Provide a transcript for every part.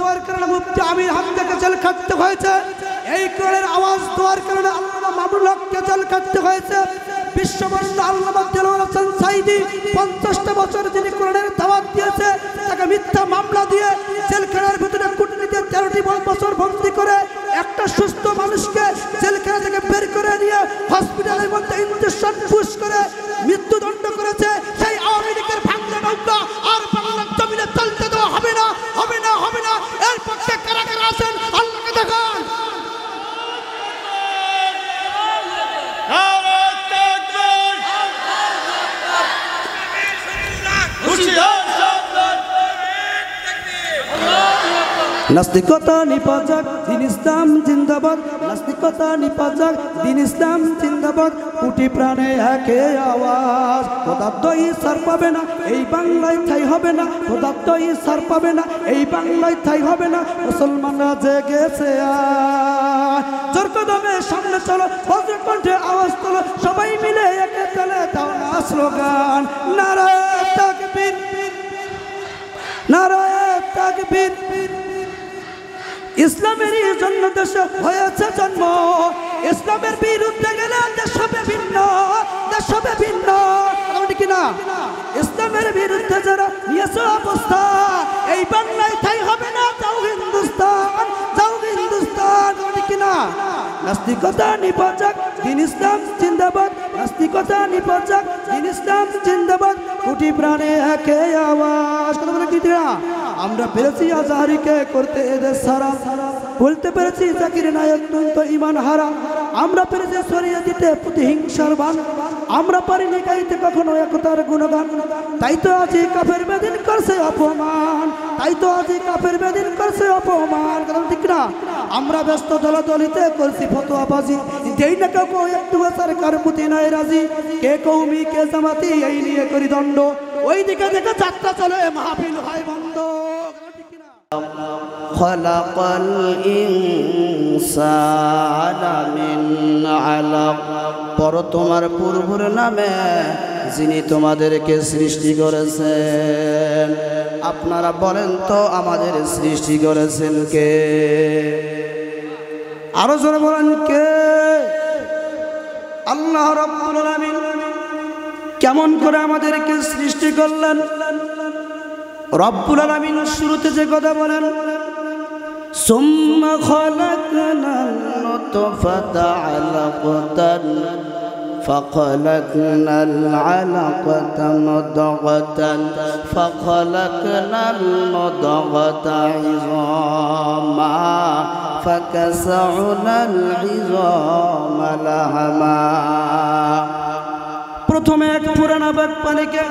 দেওয়ার কারণে মুফতি আমির হামজাকে জেল খাটতে হয়েছে, এই কোরআনের আওয়াজ দেওয়ার কারণে আল্লামা মামুনুল হককে জেল খাটতে হয়েছে। বিশ্ববরণ্য আল্লামা দেলোয়ার হোসেন সাঈদী 50টা বছর যিনি কোরআনের দাওয়াত দিয়েছে, তাকে মিথ্যা মামলা দিয়ে জেলখানার ভিতরে কূটনীতিতে 13টি বছর বন্দী করে একটা সুস্থ মানুষকে জেলখানা থেকে বের করে নিয়ে হসপিটালের মধ্যে ইনজেকশন পুশ করে মৃত্যুদণ্ড করেছে। সেই আওয়ামী লীগের ভাঙা নৌকা আর বাংলার জমিনে চলতে দেওয়া হবে না, হবে না, হবে না। এর পক্ষে কারা কারা আছেন আল্লাহকে দেখান। নাস্তিকতা নিপাজাক, দিন ইসলাম জিন্দাবাদ। নাস্তিকতা নিপাজাক, দিন ইসলাম জিন্দাবাদ। কোটি প্রাণে একে আওয়াজ, খোদাদ্দই সার পাবে না, এই বাংলায় ঠাই হবে না। খোদাদ্দই সার পাবে না, এই বাংলায় ঠাই হবে না। মুসলমানরা জেগেছে জোর কদমে সামনে চলো, বজ্র কণ্ঠে আওয়াজ তোলো, সবাই মিলে একে তালে দাও না স্লোগান। নারায়ে তাকবীর, নারায়ে তাকবীর। ইসলামের জন্য দেশে হয়েছে জন্ম, ইসলামের বিরুদ্ধে গেলে দেশ হবে ভিন্ন, দেশ হবে ভিন্ন। কিনা ইসলামের বিরুদ্ধে যারা নিয়েছে অবস্থা, এই বাংলায় ঠাই হবে না। যাও হিন্দুস্তান, যাও হিন্দুস্তান। কিনা নাস্তিকতা নিপাজাক, দিন ইসলাম জিন্দাবাদ। নাস্তিকতা নিপাজাক, দিন ইসলাম জিন্দাবাদ। কোটি প্রাণে একে আওয়াজ। কথা বলে কি দিরা আমরা পেরেছি আজহারিকে করতে এদের সারা, বলতে পেরেছি জাকির নায়েক তো ইমান হারা। আমরা পেরেছি সরিয়ে দিতে প্রতিহিংসার বান, আমরা পারিনি গাইতে কখনো একতার গুণগান। তাই তো আজই কাফের বেদিন করছে অপমান, তাই তো আজই কাফের বেদিন করছে অপমান। কারণ ঠিক না আমরা ব্যস্ত দলাদলিতে করছি ফতোয়াবাজি, যেই না কেউ একটু সরকার প্রতি নাই রাজি। কে কৌমি কে জামাতি এই নিয়ে করি দণ্ড, ওই দিকে দেখে যাত্রা চলে মাহফিল হয় বন্ধ। খলাকাল ইনসানা মিন আলাক, পর তোমার পূর্বর নামে যিনি তোমাদেরকে সৃষ্টি করেছেন। আপনারা বলেন তো আমাদের সৃষ্টি করেছেন কে? আরো জোরে বলেন কে? আল্লাহ রাব্বুল আলামিন। কেমন করে আমাদেরকে সৃষ্টি করলেন? রব্বুল আলামিন শুরুতে যে কথা বলেন, সুম্মা খালাকনান নুতফাতা আলাকাতান ফাখালাকনাল আলাকাতা মুদগাতান ফাখালাকনাল মুদগাতা ইযামা ফাকাসাউনাল ইযামা লাহামা। প্রথমে এক পুরানা বাগ পানিকে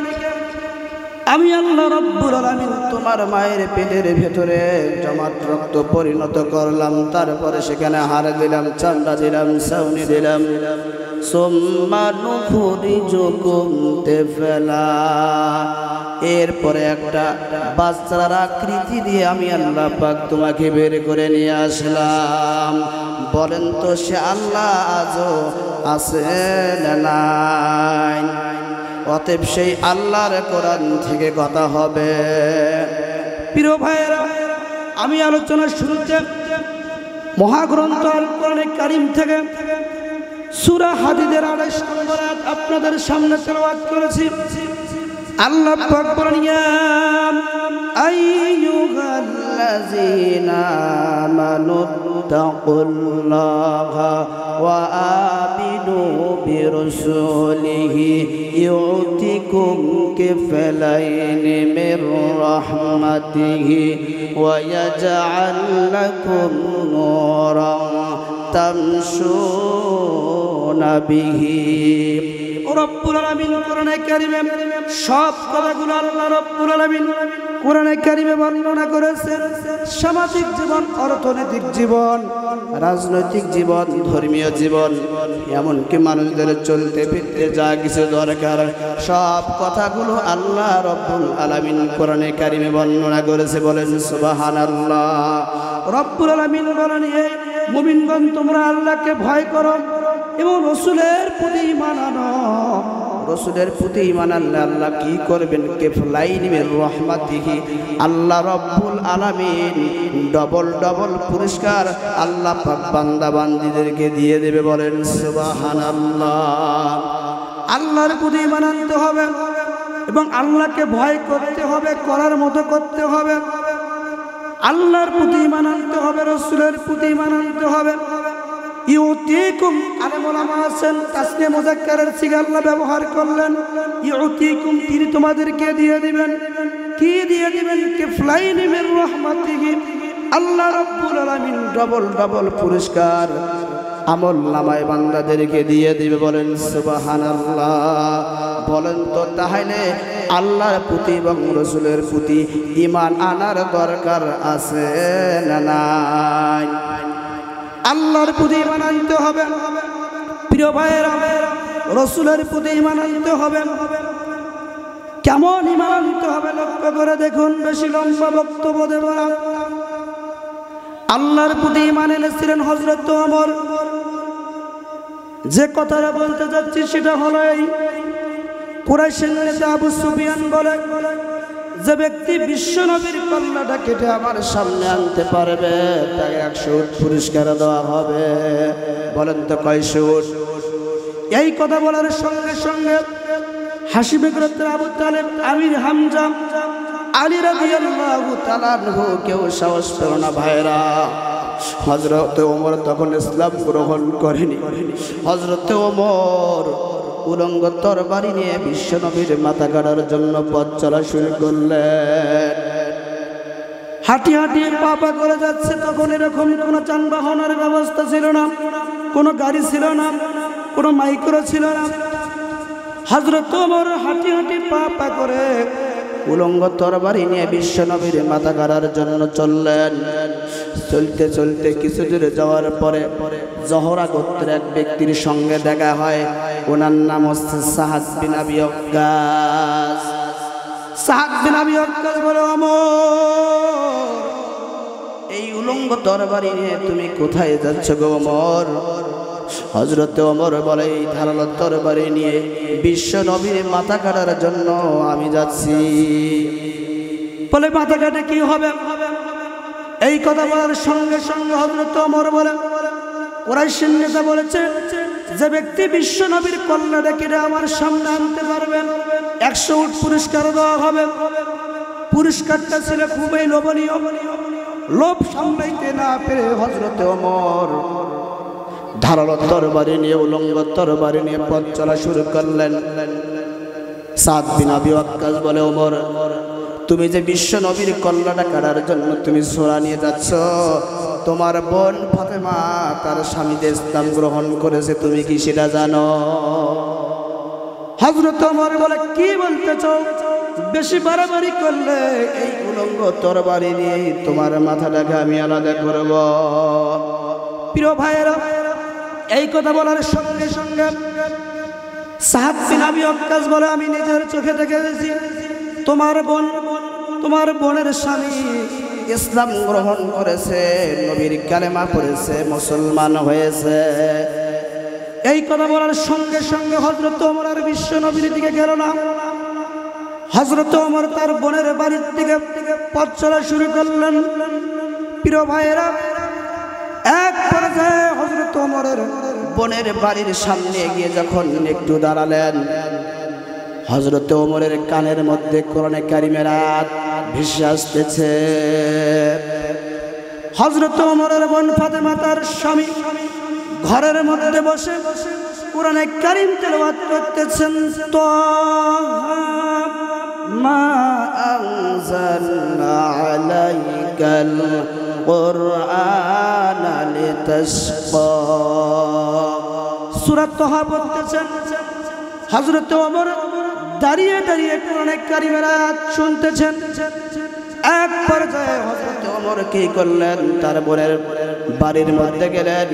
আমি আল্লাহ রাব্বুল আলামিন তোমার মায়ের পেটের ভেতরে জমাট রক্ত পরিণত করলাম, তারপরে সেখানে হাড় দিলাম, চামড়া দিলাম, ছাউনি দিলাম। সুম্মা নুখরিজুকুম তিফলা, এরপরে একটা বাচ্চার আকৃতি দিয়ে আমি আল্লাহ পাক তোমাকে বের করে নিয়ে আসলাম। বলেন তো সে আল্লাহ আজও আছে না নাই? অতএব সেই আল্লাহর কোরআন থেকে কথা হবে। প্রিয় ভাইয়েরা, আমি আলোচনা শুরুতে মহাগ্রন্থ আল কোরআনে কারীম থেকে সূরা হাদীদের 28 নম্বর আয়াত আপনাদের সামনে তেলাওয়াত করেছি। আল্লাহ পাক বলেন, ইয়া আইয়ুহাল্লাযীনা আমানু তাকুল্লাহা ওয়া আমিনু বিরাসূলিহি ইউতিকুম কিফলাইনি মির রাহমাতিহি ওয়া ইয়াজআল লাকুম নূরান তামশুনা বিহি। রব্বুল আলামিন কোরআনে কারীমে সব কথাগুলো আল্লাহ রব্বুল আলামিন কোরআনে কারীমে বর্ণনা করেছেন। সামাজিক জীবন, অর্থনৈতিক জীবন, রাজনৈতিক জীবন, ধর্মীয় জীবন, এমনকি মানুষদের চলতে ফিরতে যা কিছু দরকার সব কথাগুলো আল্লাহ রব্বুল আলামিন কোরআনে কারীমে বর্ণনা করেছে। বলেন সুবহানাল্লাহ। রব্বুল আলামিন বলেন, এই মুমিনগণ তোমরা আল্লাহকে ভয় করো এবং রাসূলের প্রতি ঈমান আনো। রসুলের প্রতি ঈমান আনলে আল্লাহ কি করবেন? কিফলাইন মির রাহমাতিহি, আল্লাহ রব্বুল আলামিন ডবল ডবল পুরস্কার আল্লাহ পাক বান্দা বান্দীদেরকে দিয়ে দেবে। বলেন সুবহানাল্লাহ। আল্লাহর প্রতি ঈমান আনতে হবে এবং আল্লাহকে ভয় করতে হবে, করার মতো করতে হবে। আল্লাহর প্রতি ঈমান আনতে হবে, রসুলের প্রতি ঈমান আনতে হবে। ইউতিকুম, আলেম ওলামা আছেন তাসনিয়া মুযাক্কারের সিগা আল্লাহ ব্যবহার করলেন। ইউতিকুম, তিনি তোমাদেরকে দিয়ে দিবেন। কি দিয়ে দিবেন? কিফলাইন মির রাহমাতিহি, আল্লাহ রাব্বুল আলামিন ডবল ডবল পুরস্কার আমল নামায় বান্দাদেরকে দিয়ে দিবে। বলেন সুবহানাল্লাহ। বলেন তো তাহলে আল্লাহর প্রতি এবং রসুলের প্রতি ঈমান আনার দরকার আছে না নাই? আল্লাহর প্রতি ঈমান আনতে হবে প্রিয় ভাইয়েরা, রসুলের প্রতি ঈমান আনতে হবে। কেমন ঈমান আনতে হবে লক্ষ্য করে দেখুন, বেশি লম্বা বক্তব্য দেব না। আল্লাহর প্রতি ঈমান এনেছিলেন হযরত ওমর। যে কথাটা বলতে যাচ্ছি সেটা হলো এই, কুরাইশের নেতা আবু সুফিয়ান বলে, যে ব্যক্তি বিশ্ব নবীর কল্যাণটা কেটে আমার সামনে আনতে পারবে তাকে 100 উট পুরস্কার দেওয়া হবে। বলেন তো কয়শ উট? এই কথা বলার সঙ্গে সঙ্গে হাসিবে গোত্রের আবু তালেব, আমির হামজা, আলী রাদিয়াল্লাহু তাআলা আনহু কেউ সাহস পেল না। ভাইরা, হযরত ওমর তখন ইসলাম গ্রহণ করেনি। হযরত ওমর উলঙ্গ তরবারি নিয়ে বিশ্ব নবীর মাথা কাটার জন্য পথ চলা শুরু করলেন। হাঁটি হাঁটি পা পা করে যাচ্ছে। তখন এরকম কোনো যানবাহনের ব্যবস্থা ছিল না, কোনো গাড়ি ছিল না, কোনো মাইক্রো ছিল না। হযরত ওমর হাঁটি হাঁটি পা পা করে উলঙ্গ তরবারি নিয়ে বিশ্ব নবীর মাথা কাটার জন্য চললেন। চলতে চলতে কিছু দূরে যাওয়ার পরে জহরা গোত্রের এক ব্যক্তির সঙ্গে দেখা হয়। ওনার নাম হচ্ছে সাহাদ বিন আবি ওয়াক্কাস। সাহাদ বিন আবি ওয়াক্কাস বলে, ওমর, এই উলঙ্গ তরবারি নিয়ে তুমি কোথায় যাচ্ছ গো ওমর? হযরত ওমর বলে, এই ধারালো তরবারি নিয়ে বিশ্ব নবীর মাথা কাটার জন্য আমি যাচ্ছি। বলে, মাথা কাটে কি হবে? এই কথা বলার সঙ্গে সঙ্গে হযরত ওমর বলে, কুরাইশের নেতা বলেছে, যে ব্যক্তি বিশ্ব নবীর কল্যাণটা কেটে আমার সামনে আনতে পারবেন 100 উট পুরস্কার দেওয়া হবে। পুরস্কারটা ছিল খুবই লোভনীয়। লোভ সামলাইতে না পেরে হযরত ওমর ধারালো তরবারি নিয়ে, উলঙ্গ তরবারি নিয়ে পথ চলা শুরু করলেন। সাদ বিন আবি ওয়াক্কাস বলে, ওমর, তুমি যে বিশ্ব নবীর কল্যাণটা কাটার জন্য তুমি ছোরা নিয়ে যাচ্ছ, তোমার বোন ফাতেমা তার স্বামীদের ইসলাম গ্রহণ করেছে, তুমি কি সেটা জানো? হযরত ওমর বলে, কি বলতে চাও? বেশি বাড়াবাড়ি করলে এই উলঙ্গ তরবারি নিয়ে তোমার মাথাটাকে আমি আলাদা করব। প্রিয় ভাইয়েরা, এই কথা বলার সঙ্গে সঙ্গে সাদ বিন আবি ওয়াক্কাস বলে, আমি নিজের চোখে দেখেছি তোমার বোনের স্বামী ইসলাম গ্রহণ করেছে, নবীর কালেমা পড়েছে, মুসলমান হয়েছে। এই কথা বলার সঙ্গে সঙ্গে হযরত ওমর আর বিশ্ব নবীর দিকে গেল না। হযরত ওমর তার বোনের বাড়ির দিকে পথ চলা শুরু করলেন। প্রিয় ভাইয়েরা, এক পর্যায়ে হযরত ওমরের বোনের বাড়ির সামনে গিয়ে যখন একটু দাঁড়ালেন, হযরত ওমরের কানের মধ্যে কোরআনে কারিমের আয়াত ভেসে আসতেছে। হযরত ওমরের বোন ফাতেমা তার স্বামী ঘরের মধ্যে বসে কোরআনে কারিম তেলাওয়াত করতেছেন। তাহা মা আনজালনা আলাইকাল কুরআনা লিতাশকা, সূরা তাহা পড়তেছেন। হযরত ওমর দাঁড়িয়ে দাঁড়িয়ে কোরআনে কারিমের আয়াত শুনতেছেন। এক পর্যায়ে হযরত ওমর কি করলেন, তার বোনের বাড়ির মধ্যে গেলেন।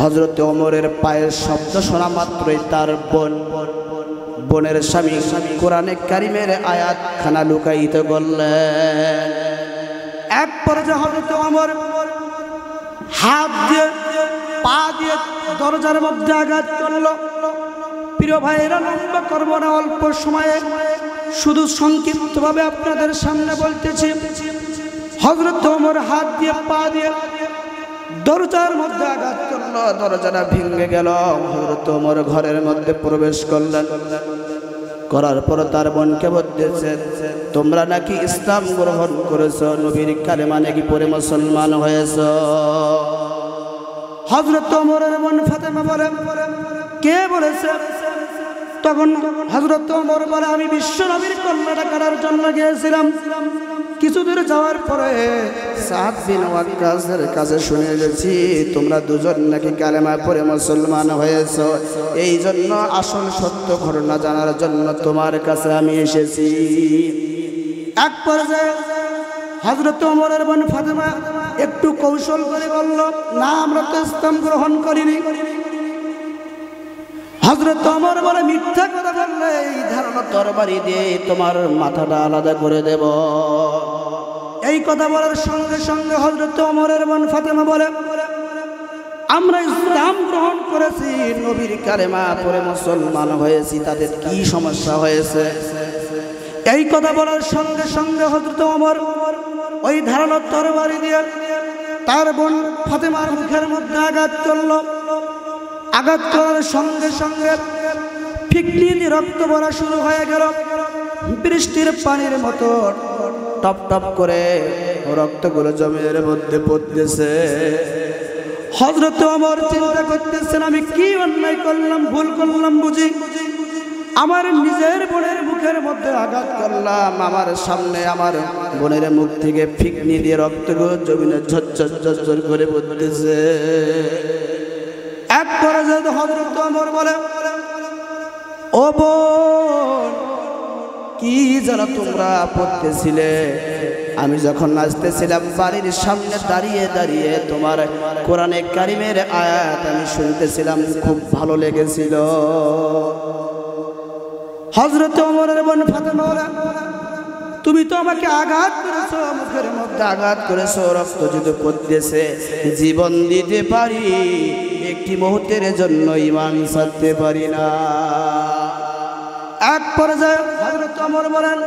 হযরত ওমরের পায়ের শব্দ শোনা মাত্রই তার বোনের স্বামী কোরআনে কারিমের আয়াত খানা লুকায়িত করলেন। এক পর্যায়ে হযরত ওমর হাত দিয়ে পা দিয়ে দরজার মধ্যে আঘাত করল। প্রিয় ভাইয়েরা, লম্বা করব না, অল্প সময়ে শুধু সংক্ষিপ্তভাবে আপনাদের সামনে বলতেছি। হযরত ওমর হাত দিয়ে পা দিয়ে দরজার মধ্যে আঘাত করলো, দরজাটা ভেঙে গেল। হযরত ওমর ঘরের মধ্যে প্রবেশ করলেন, করার পর তার বোনকে বলতেছে, তোমরা নাকি ইসলাম গ্রহণ করেছো, নবীর কালেমা নাকি পড়ে মুসলমান হয়েছো। হযরত ওমরের বোন ফাতেমা বলে, কে বলেছে? তখন হযরত ওমর বলে, আমি বিশ্ব নবীর কল্যাণটা করার জন্য গিয়েছিলাম। কিছু দূর যাওয়ার পরে সাদ বিন ওয়াক্কাসের কাছে শুনে গেছি তোমরা দুজন নাকি কালেমা পড়ে মুসলমান হয়েছো, এই জন্য আসল সত্য ঘটনা জানার জন্য তোমার কাছে আমি এসেছি। এক পর্যায়ে হযরত ওমরের বোন ফাতেমা একটু কৌশল করে বলল, না, আমরা তো ইসলাম গ্রহণ করিনি। হযরত ওমর বলে, মিথ্যা কথা বললে এই ধারণা তরবারি দিয়ে তোমার মাথাটা আলাদা করে দেব। এই কথা বলার সঙ্গে সঙ্গে হযরত ওমরের বোন ফাতেমা বলে, আমরা ইসলাম গ্রহণ করেছি, নবীর কালেমা পড়ে মুসলমান হয়েছি, তাদের কি সমস্যা হয়েছে? এই কথা বলার সঙ্গে সঙ্গে হযরত ওমর ওই ধারালো তরবারি দিয়ে তার বোন ফাতেমার মুখের মধ্যে আঘাত করল। আঘাত করার সঙ্গে সঙ্গে ফিকনি দিয়ে রক্ত পড়া শুরু হয়ে গেল। বৃষ্টির পানির মতো টপ টপ করে রক্তগুলো জমির মধ্যে পড়তেছে। হযরত ওমর চিন্তা করতেছেন, আমি কি অন্যায় করলাম, ভুল করলাম বুঝি? আমার নিজের বোনের মুখের মধ্যে আঘাত করলাম, আমার সামনে আমার বোনের মুখ থেকে ফিকনি দিয়ে রক্তগুলো জমিনে ঝরঝর ঝরঝর করে পড়তেছে। এক পর্যায়ে হযরত ওমর বলে, ও বোন, কি যেন তোমরা পড়তেছিলে? আমি যখন নাচতেছিলাম বাড়ির সামনে দাঁড়িয়ে দাঁড়িয়ে তোমার কোরআনে কারিমের আয়াত আমি শুনতেছিলাম, খুব ভালো লেগেছিল। হযরত ওমরের বোন ফাতেমা বলে, তুমি তো আমাকে আঘাত করেছো, মুখের মধ্যে আঘাত করেছো, রক্ত যদি পড়তেছে, জীবন দিতে পারি, একটি মুহূর্তের জন্য ঈমান ছাড়তে পারি না। এক পর্যায়ে হযরত ওমর বলেন,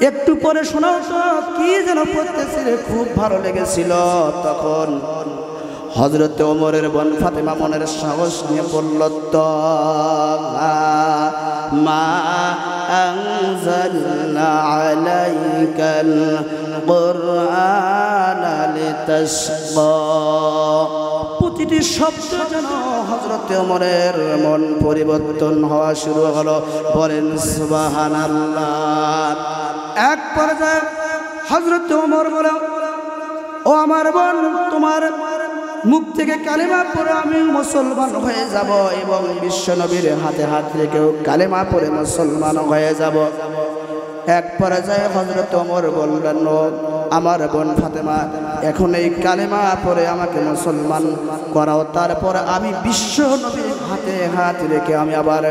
একটু পরে শোনাও তো, কি যেন পড়তেছিল, খুব ভালো লেগেছিল। তখন হযরত ওমরের বোন ফাতেমা মনের সাহস নিয়ে বলল, মা আনজালনা আলাইকাল কুরআনা লিতাশকা। প্রতিটি শব্দ যেন হযরত ওমরের মন পরিবর্তন হওয়া শুরু হলো। বলেন সুবহানাল্লাহ। এক পর্যায়ে হযরত ওমর বলে, ও আমার বোন, তোমার মুখ থেকে কালেমা পড়ে আমি মুসলমান হয়ে যাব এবং বিশ্বনবীর হাতে হাত রেখেও কালেমা পড়ে মুসলমান হয়ে যাব। এক পর্যায়ে হযরত ওমর বললেন, আমার বোন ফাতেমা, এখন এই কালেমা পড়ে আমাকে মুসলমান করাও, তারপর আমি বিশ্বনবীর হাতে হাত রেখে আমি আবার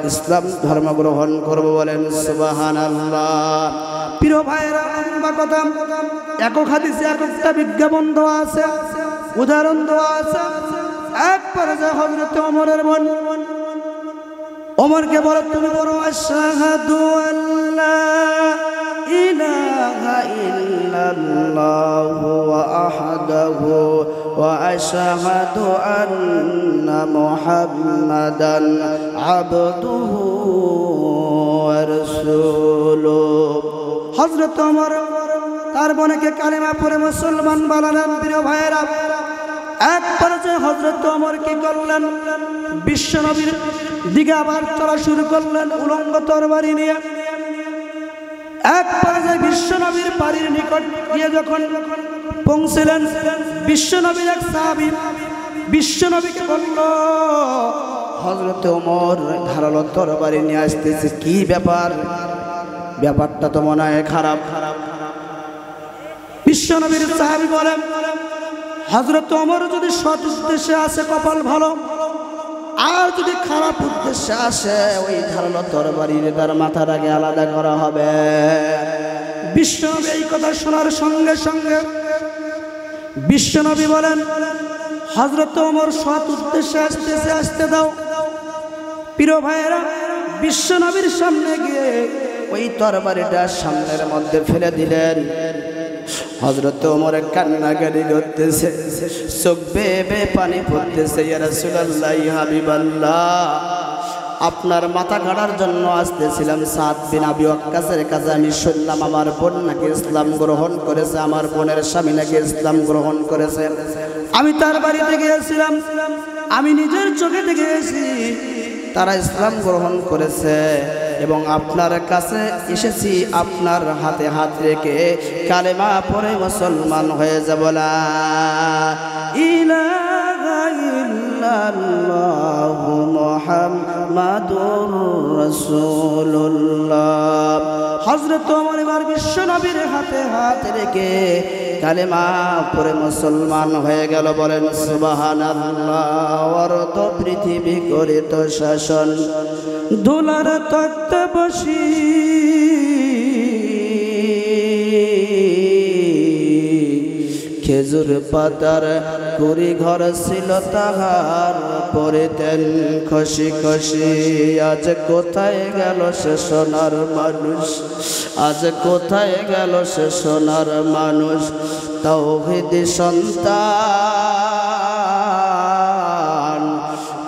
ইসলাম ধর্ম গ্রহণ করব। বলেন সুবহানাল্লাহ। প্রিয় ভাইয়েরা, লম্বা কথা, একক হাদিসে একটা বিজ্ঞাপন দেওয়া আছে, উদাহরণ দেওয়া আছে। এক পর্যায়ে হযরত ওমরের বোন ওমরকে বলে, তুমি বলো আশহাদু আল্লা ইলাহা ইল্লাল্লাহু ওয়াহদাহু ওয়া আশহাদু আন্না মুহাম্মাদান আবদুহু ওয়া রাসূলুহু। হযরত ওমর তার বোনকে কালেমা পড়ে মুসলমান বানালেন। প্রিয় ভাইয়েরা, এক পর্যায়ে হযরত ওমর কি করলেন, বিশ্বনবীর দিকে আবার চলা শুরু করলেন উলঙ্গ তরবারি নিয়ে। এক পর্যায়ে বিশ্বনবীর বাড়ির নিকট গিয়ে যখন পৌঁছলেন, বিশ্বনবীর এক সাহাবী বিশ্বনবীকে বলল, হযরত ওমর ধারালো তরবারি নিয়ে আসতেছে, কি ব্যাপার? ব্যাপারটা তো মনে হয় খারাপ। বিশ্বনবীর সাহাবী বলেন, হযরত ওমর যদি সৎ উদ্দেশ্যে আসে কপাল ভালো, আর যদি খারাপ উদ্দেশ্যে আসে ওই ধারালো তরবারি তার মাথার আগে আলাদা করা হবে। বিশ্বনবী এই কথা শোনার সঙ্গে সঙ্গে বিশ্বনবী বলেন, হযরত ওমর সৎ উদ্দেশ্যে আসতেছে, আসতে দাও। প্রিয় ভাইয়েরা, বিশ্ব নবীর সামনে গিয়ে ওই তরবারিটা সামনের মধ্যে ফেলে দিলেন। হযরত ওমর কান্নাকাটি করতেছে, চোখ বেয়ে বেয়ে পানি পড়তেছে। ইয়া রাসূলুল্লাহ, ইয়া হাবিবাল্লাহ, আপনার মাথা কাটার জন্য আসতেছিলাম। সাদ বিন আবি ওয়াক্কাসের কাছে আমি শুনলাম আমার বোন নাকি ইসলাম গ্রহণ করেছে, আমার বোনের স্বামী নাকি ইসলাম গ্রহণ করেছে। আমি তার বাড়িতে গিয়েছিলাম, আমি নিজের চোখে দেখেছি তারা ইসলাম গ্রহণ করেছে এবং আপনার কাছে এসেছি আপনার হাতে হাত রেখে কালেমা পড়ে মুসলমান হয়ে যাব। লা ইলাহা ইল্লাল্লাহু মুহাম্মাদুর রাসূলুল্লাহ। হযরত ওমর এবার বিশ্ব নবীর হাতে হাত রেখে কালেমা পড়ে মুসলমান হয়ে গেল। বলেন সুবহানাল্লাহ। অর্ধ পৃথিবী করিত শাসন, দুলার তক্তে বসি খেজুর পাতার কুড়ি ঘর ছিল তাহার, পড়িতেন খুশি খুশি। আজ কোথায় গেল সে সোনার মানুষ, আজ কোথায় গেল সে সোনার মানুষ। তাওহীদের সন্তান,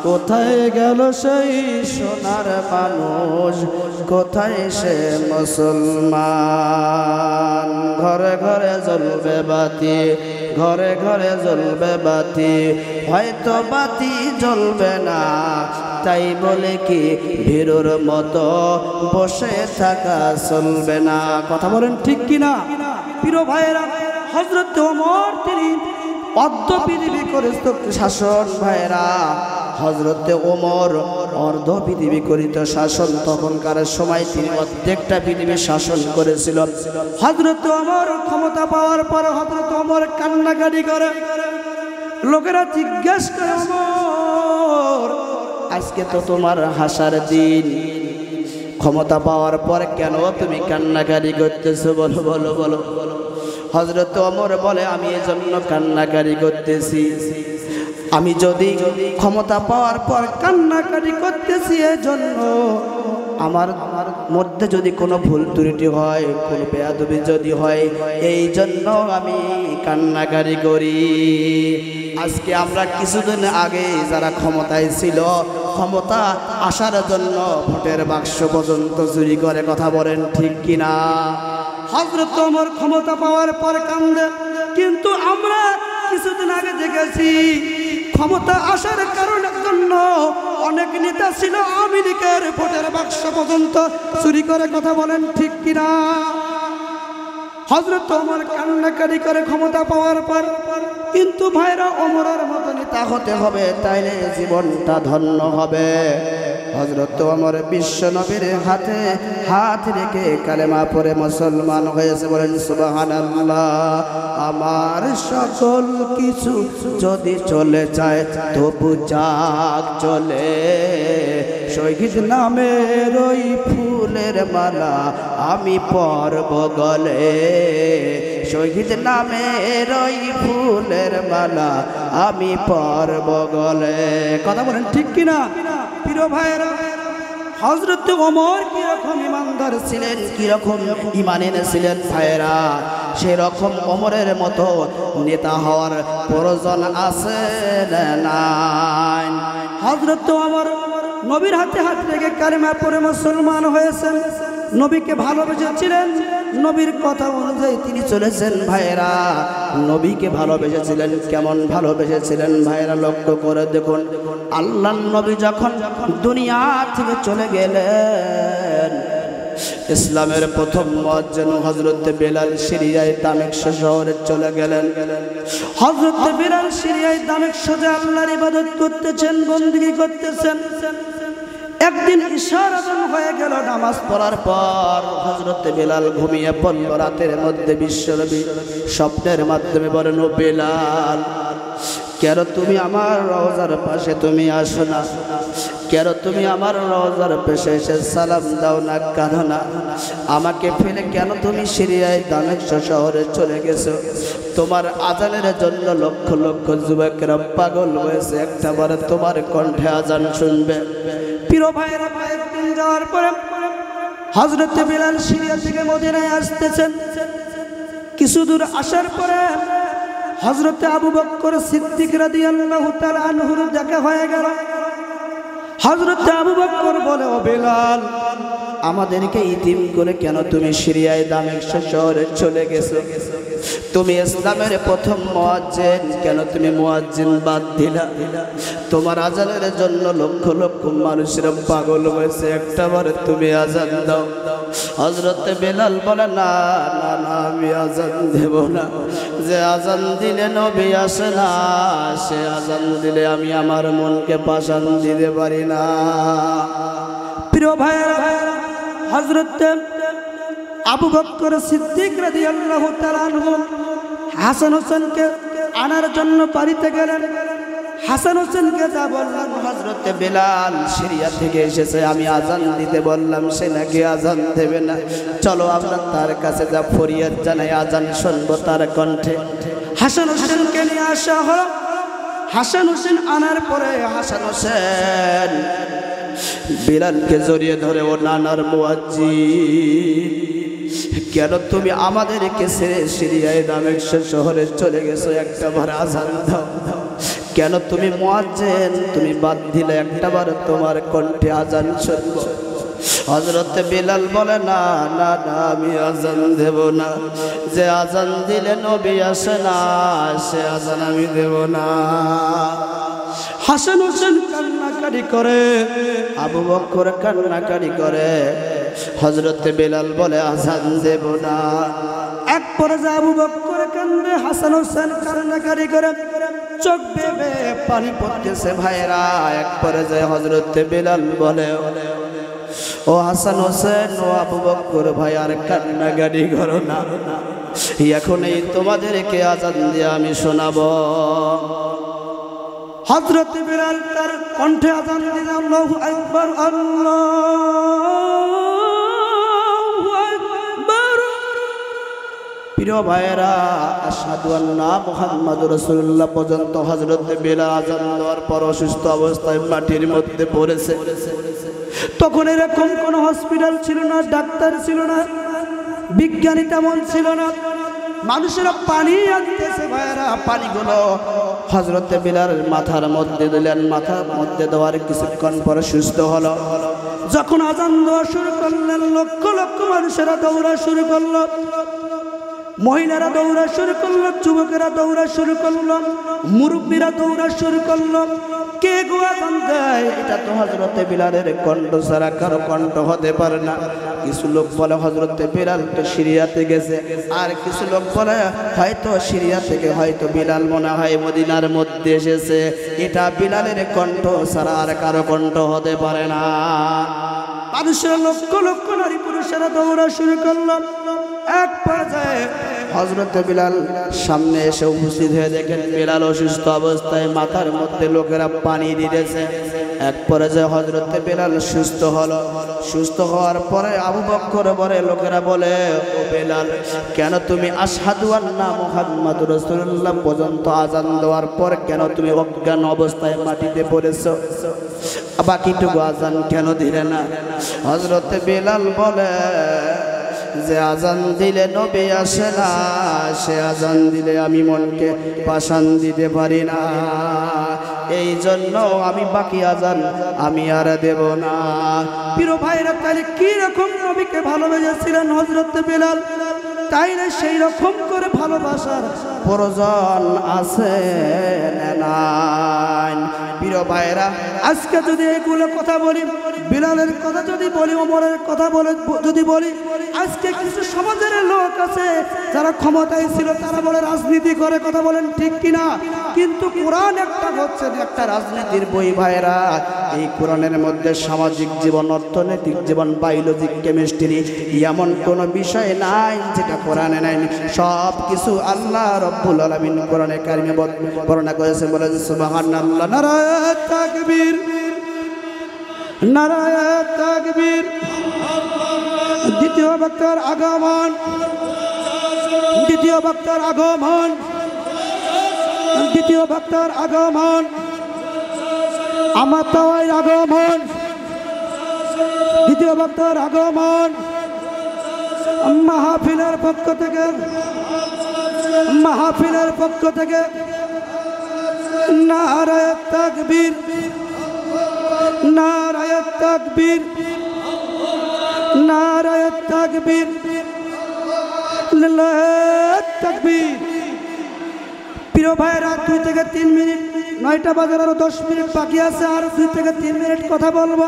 কোথায় গেল সেই সোনার মানুষ, কোথায় সে মুসলমান। ঘরে ঘরে জ্বলবে বাতি, ঘরে ঘরে জ্বলবে বাতি, হয়তো বাতি জ্বলবে না, তাই বলে কি ভীরুর মতো বসে থাকা চলবে না। কথা বলেন ঠিক কিনা প্রিয় ভাইয়েরা? হযরত ওমর তিনি অর্ধ পৃথিবী করিত শাসন। ভাইয়েরা, হযরত ওমর অর্ধ পৃথিবী করিত শাসন, তখনকার সময় তিনি অর্ধেকটা পৃথিবী শাসন করেছিল। হযরত ওমর ক্ষমতা পাওয়ার পর হযরত ওমর কান্নাকাটি করে। লোকেরা জিজ্ঞাসা করে, ওমর আজকে তো তোমার হাসার দিন, ক্ষমতা পাওয়ার পর কেন তুমি কান্নাকাটি করতেছো? বলো বলো বলো। হযরত ওমর বলে, আমি এজন্য কান্নাকাটি করতেছি, আমি যদি ক্ষমতা পাওয়ার পর কান্নাকাটি করতেছি এজন্য আমার মধ্যে যদি কোনো ভুল ত্রুটি হয়, কোনো বেয়াদবি যদি হয়, এই জন্য আমি কান্নাকাটি করি। আজকে আমরা কিছুদিন আগে যারা ক্ষমতায় ছিল, ক্ষমতা আসার জন্য ভোটের বাক্স পর্যন্ত চুরি করে। কথা বলেন ঠিক কিনা? হযরত ওমর ক্ষমতা পাওয়ার পর কান্দে, কিন্তু আমরা কিছুদিন আগে দেখেছি ক্ষমতা আসার কারণের জন্য অনেক নেতা ছিল আওয়ামী লীগের ভোটের বাক্স পর্যন্ত চুরি করে। কথা বলেন ঠিক কিনা? হযরত ওমর কান্নাকাটি করে ক্ষমতা পাওয়ার পর। কিন্তু ভাইরা, ওমরের মতো নেতা হতে হবে, তাইলে জীবনটা ধন্য হবে। হযরত ওমর বিশ্ব নবীর হাতে হাত রেখে কালেমা পড়ে মুসলমান হয়েছে। বলেন সুবহানাল্লাহ। আমার সকল কিছু যদি চলে যায়, তবু যাক চলে, শহীদ নামের ওই ফুলের মালা আমি পরব গলে, শহীদ নামের ওই ফুলের মালা আমি পরব গলে। কথা বলেন ঠিক কিনা প্রিয় ভাইয়েরা? হযরত ওমর কিরকম ইমানদার ছিলেন, কিরকম ঈমান এনেছিলেন ভাইয়েরা, সেরকম ওমরের মতো নেতা হওয়ার প্রয়োজন আছে না? হযরত ওমর নবীর হাতে হাত রেখে কালেমা পড়ে মুসলমান হয়েছেন, নবীকে ভালোবেসেছিলেন, নবীর কথা অনুযায়ী তিনি চলেছেন। ভাইয়েরা, নবীকে ভালোবেসেছিলেন। কেমন ভালোবেসেছিলেন ভাইয়েরা? লক্ষ্য করে দেখুন। আল্লাহর নবী যখন দুনিয়া থেকে চলে গেলেন, ইসলামের প্রথম মুয়াজ্জিন হযরত বেলাল সিরিয়ায় দামেস্ক শহরে চলে গেলেন। হযরত বেলাল সিরিয়ায় দামেস্ক শহরে আল্লাহর ইবাদত করতেছেন, বندگی করতেছেন। একদিন ইশার আযান হয়ে গেল। নামাজ পড়ার পর হযরত বেলাল ঘুমিয়ে পড়ল। রাতের মধ্যে বিশ্বনবী স্বপ্নের মাধ্যমে বলেন, ও বেলাল, কেন তুমি আমার রওজার পাশে তুমি আসো না? কেন তুমি আমার রওজার পাশে এসে সালাম দাও না, কাঁদো না? আমাকে ফেলে কেন তুমি সিরিয়ায় দামেস্ক শহরে চলে গেছো? তোমার আজানের জন্য লক্ষ লক্ষ যুবকেরা পাগল হয়েছে, একটাবার তোমার কণ্ঠে আজান শুনবে। প্রিয় ভাইরা, কয়েকদিন যাওয়ার পরে হযরত বিলাল সিরিয়া থেকে মদিনায় আসতেছেন। কিছু দূর আসার পরে হযরত আবু বকর সিদ্দিক রাদিয়াল্লাহু তাআলা আনহুর দেখা হয়ে গেল। হযরত আবু বকর বলে, ও বিলাল, আমাদেরকে ইতিম করে কেন তুমি সিরিয়ায় দামেস্ক শহরে চলে গেছো? তুমি ইসলামের প্রথম মুয়াজ্জিন, কেন তুমি মুয়াজ্জিন বাদ দিলা? তোমার আজানের জন্য লক্ষ লক্ষ মানুষের পাগল হয়েছে, একটাবার তুমি আজান দাও। হযরত বিলাল বলে, না না না, আমি আজান দেব না। যে আজান দিলে নবী আসে না, সে আজান দিলে আমি আমার মনকে পাশান দিতে পারি না। প্রিয় ভাইরা, হযরত আবু বকর সিদ্দিক রাদিয়াল্লাহু তাআলা আনহু হাসান হোসেনকে আনার জন্য বাড়িতে গেলেন। হাসান হোসেনকে যা বললাম, হযরত বিলাল সিরিয়া থেকে এসেছে, আমি আজান দিতে বললাম, সে নাকি আজান দেবে না। চলো আমরা তার কাছে যা ফরিয়াদ জানাই, আজান শুনবো তার কণ্ঠে। হাসান হোসেনকে নিয়ে আসা হলো। হাসান হোসেন আনার পরে হাসান হোসেন বিলালকে জড়িয়ে ধরে, ও নানার মুয়াজ্জিন, কেন তুমি আমাদেরকে ছেড়ে সিরিয়ায় দামেস্ক শহরে চলে গেছো? একটাবার আজান দাও। কেন তুমি মুয়াজ্জিন, তুমি বাদ দিলে একটাবার তোমার কণ্ঠে আজান শুনবো? হযরত বিলাল বলে, না না না, আমি আজান দেব না। যে আজান দিলে নবী আসে না, সে আজান আমি দেব না। হাসান হোসেন কান্নাকাটি করে, আবু বকর কান্নাকাটি করে। হযরত বিলাল বলে, আজান দেব না। এক পর্যায়ে আবু বকর কান্দে, হাসান হোসেন কান্নাকাটি করে, চোখ বেয়ে পানি পড়তেছে। ভাইরা, এক পর্যায়ে হযরত বিলাল বলে, ও হাসান হোসেন, ও আবু বকর ভাই, আর কান্নাকাটি করো না, এখনই তোমাদেরকে আজান দিয়ে আমি শোনাবো। হযরত বিলাল তার কণ্ঠে আজান দিলেন, আল্লাহু আকবার, আল্লাহু আকবার। প্রিয় ভাইরা, আশহাদু আন্না মুহাম্মাদুর রাসূলুল্লাহ পর্যন্ত হযরত বিলাল আজান দেওয়ার পর অসুস্থ অবস্থায় মাটির মধ্যে পড়েছে। তখন এরকম কোনো হসপিটাল ছিল না, ডাক্তার ছিল না, বিজ্ঞানী তেমন ছিল না। মানুষেরা পানি আনতেছে। ভাইরা, পানিগুলো হযরত বিলালের মাথার মধ্যে দিলেন। মাথার মধ্যে দেওয়ার কিছুক্ষণ পরে সুস্থ হলো। যখন আজান দেওয়া শুরু করলেন, লক্ষ লক্ষ মানুষেরা দৌড়া শুরু করলো। মহিলারা দৌড়া শুরু করলো, যুবকেরা দৌড়া শুরু করলো, মুরব্বীরা দৌড়া শুরু করলো। কে গো আজান দেয়? এটা তো হযরত বিলালের কণ্ঠ ছাড়া কারো কণ্ঠ হতে পারে না। কিছু লোক বলে হযরত বিলাল তো সিরিয়াতে গেছে, আর কিছু লোক বলে হয়তো সিরিয়া থেকে হয়তো বিলাল মনে হয় মদিনার মধ্যে এসেছে। এটা বিলালের কণ্ঠ ছাড়া আর কারো কণ্ঠ হতে পারে না। মানুষেরা লক্ষ লক্ষ নারী পুরুষেরা দৌড়া শুরু করলো। এক পর্যায়ে হযরত বিলাল সামনে এসে উপস্থিত হয়ে দেখেন বিলাল অসুস্থ অবস্থায়, মাথার মধ্যে লোকেরা পানি দিতেছে। এক পর্যায়ে হযরত বিলাল সুস্থ হলো। সুস্থ হওয়ার পরে আবু বকর বলে, লোকেরা বলে, ও বিলাল, কেন তুমি আশহাদু আন্না মুহাম্মাদুর রাসূলুল্লাহ পর্যন্ত আজান দেওয়ার পর কেন তুমি অজ্ঞান অবস্থায় মাটিতে পড়েছো? বাকিটুকু আজান কেন দিলে না? হযরত বিলাল বলে যে আজান দিলে নবী আসে না, সে আজান দিলে আমি মনকে পাশান দিতে পারি না, এই জন্য আমি বাকি আজান আমি আর দেব না। প্রিয় ভাইরা, তাহলে কি রকম নবীকে ভালোবেসেছিলেন হযরত বিলাল? তাইলে সেই রকম করে ভালোবাসার প্রয়োজন আছে না? প্রিয় ভাইরা, আজকে যদি এগুলো কথা বলি, বিলালের কথা যদি বলি, ওমরের কথা বলে যদি বলি, আজকে কিছু সমাজের লোক আছে যারা ক্ষমতায় ছিল, তারা বলে রাজনীতি করে, কথা বলেন ঠিক কিনা? কিন্তু কোরআন একটা হচ্ছে একটা রাজনীতির বই। ভাইরা, এই কোরআনের মধ্যে সামাজিক জীবন, অর্থনৈতিক জীবন, বায়োলজি, কেমিস্ট্রি এমন কোনো বিষয় নাই যেটা কোরআনে নাই। সব কিছু আল্লাহ রব্বুল আলামিন কোরআনে কারিমে বর্ণনা করেছেন। বলে সুবহানাল্লাহ, নারায়ে তাকবীর, নারায়ে তাকবীর। দ্বিতীয় বক্তার আগমন, দ্বিতীয় বক্তার আগমন, দ্বিতীয় বক্তার আগমন, আমার তাওয়ার আগমন, দ্বিতীয় বক্তার আগমন মাহফিলের পক্ষ থেকে নারায়ে তাকবীর, নারায়ে তাকবীর, নারায়ে তাকবীর, লিল্লাহে তাকবীর। প্রিয় ভাইরা 2 থেকে 3 মিনিট, 9টা বাজার আরো 10 মিনিট বাকি আছে, আর 2 থেকে 3 মিনিট কথা বলবো।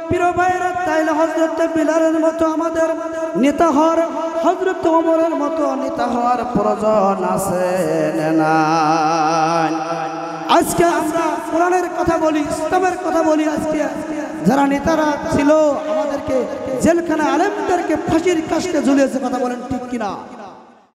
প্রিয় ভাইরা তাইলে হযরত বিলালের মতো আমাদের নেতা হওয়ার, হযরত ওমরের মতো নেতা হওয়ার প্রয়োজন আছে না? আজকে আমরা কোরআনের কথা বলি, ইসলামের কথা বলি। আজকে যারা নেতারা ছিল আমাদেরকে জেলখানা, আলেমদেরকে ফাঁসির কাস্টে ঝুলিয়েছে, কথা বলেন ঠিক কিনা?